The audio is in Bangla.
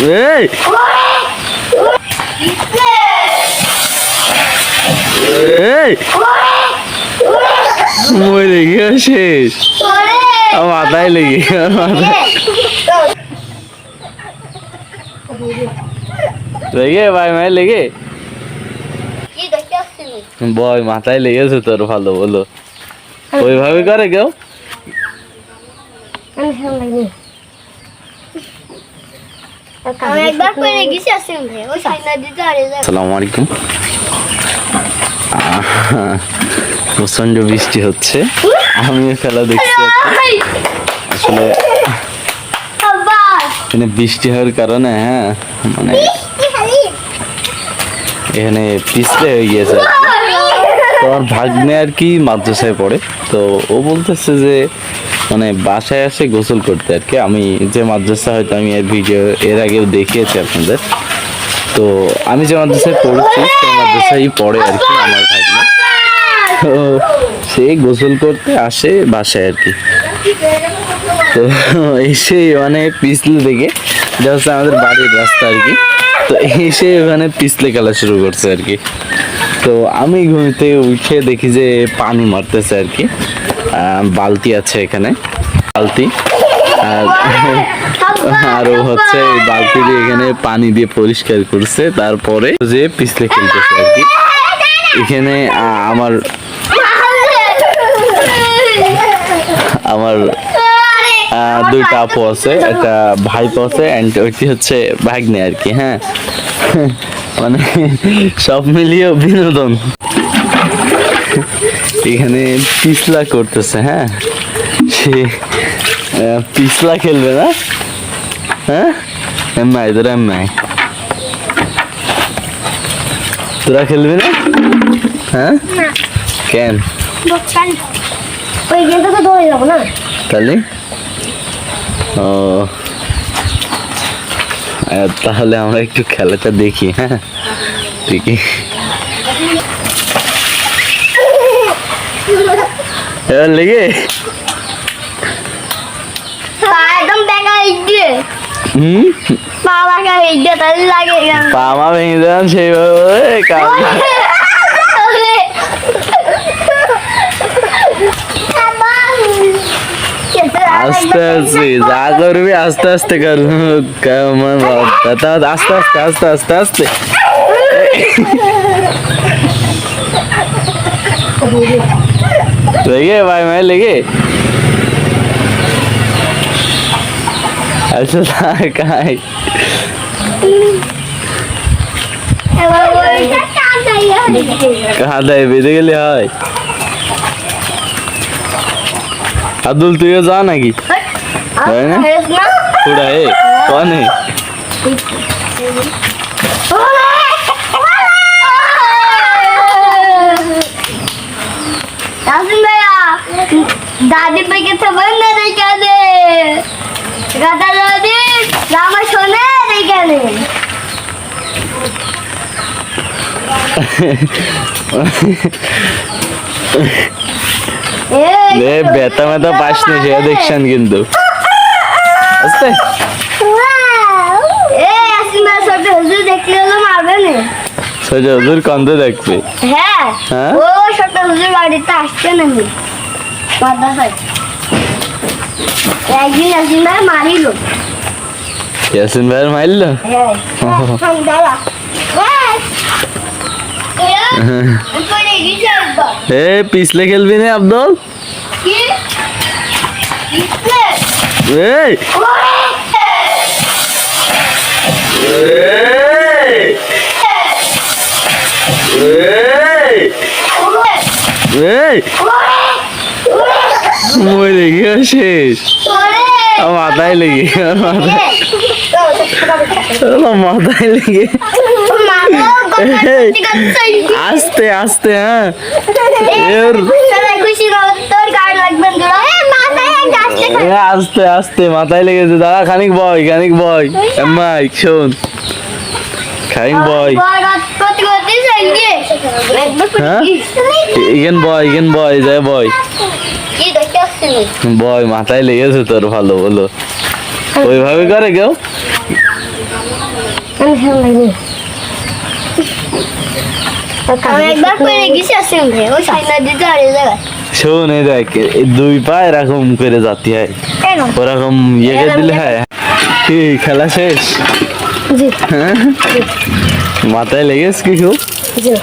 এই এই মরে গেছিস মাথায় লেগে লেগে ভাই মায়ের লেগে বয় মাথায় লেগেছে তোর ভালো বলো ওইভাবে করে কেউ আসসালামু আলাইকুম প্রচন্ড বৃষ্টি হচ্ছে আমিও খেলা দেখছি আসলে এখানে বৃষ্টি হওয়ার কারণে হ্যাঁ মানে এখানে পিছলে হয়ে গিয়েছে তোমার ভাগ্নে আর কি মাদ্রাসায় পড়ে তো ও বলতেছে যে মানে বাসায় আসে গোসল করতে আর কি আমি যে মাদ্রাসা হয়তো আমি এর ভিডিও এর আগেও দেখিয়েছি আপনাদের তো আমি যে মাদ্রাসায় পড়েছি সেই মাদ্রাসায় পড়ে আর কি আমার ভাগ্নে তো সে গোসল করতে আসে বাসায় আর কি তো এসে মানে পিছলে দেখে যা হচ্ছে আমাদের বাড়ির রাস্তা আর কি তো এসে ওখানে পিছলে খেলা শুরু করছে আর কি তো আমি ঘুমিতে উঠে দেখি যে পানি মারতেছে আর কি বালতি আছে এখানে বালতি আরো হচ্ছে বালতি দিয়ে এখানে পানি দিয়ে পরিষ্কার করছে তারপরে যে পিছলে খেলতেছে আর কি এখানে আমার দুইটা আপু আছে একটা ভাইপো আছে এন্ড ওইটি হচ্ছে ভাগ্নে আর কি হ্যাঁ মানে সব মিলিয়ে বিনোদন এখানে পিছলা করতেছে হ্যাঁ সে পিছলা খেলবে না হ্যাঁ এমআই তোরা এমআই তোরা খেলবি না হ্যাঁ কেন তাহলে ও তাহলে আমরা একটু খেলাটা দেখি হ্যাঁ ঠিকই এবার লেগে পামা ভেঙে দেন সেইভাবে আস্তে আস্তে যা করবি আস্তে আস্তে কর আস্তে আস্তে আস্তে আস্তে আস্তে লেগে ভাই মায়ের লেগে আচ্ছা কাই কাদায় বেঁধে গেলে হয় আব্দুল তুইও যা নাকি পুরা হে কন হে दादी पे के बंद नहीं कर दे गाता दादी रामा सोने नहीं कर দে বেতা মেতা পাস না সে দেখছেন কিন্তু আস্তে এ আসিন ভাই সব হুজুর দেখলে হলো মারবে না সজ হুজুর কান্দে দেখবে হ্যাঁ হ্যাঁ ও সব হুজুর বাড়িতে আসছে না নি মাদ্রাসায় একদিন আসিন ভাই মারিল ইয়াসিন ভাই মারলো হ্যাঁ দাদা এ পিছলে খেলবি না আব্দুল এই মরে গেছিস মাথায় লেগে মাথায় লেগে আস্তে আস্তে হ্যাঁ আস্তে আস্তে মাথায় লেগেছে দাদা খানিক বয় এম্মাই শোন খানিক বয় হ্যাঁ ইগেন বয় যায় বয় মাথায় লেগেছে তোর ভালো বলো ওইভাবে করে কেউ? আমি সামনে আমি একবার করে গেছি আসেন ভাই ওই সাইনা দিতে আর এই জায়গায় শোন এই দেখ এই দুই পা এরকম করে যাতে হয়, কেন ওরকম ইয়ে দিলে হয়। কি খেলা শেষ? জি হ্যাঁ মাথায় লেগেছে কি খুব? জি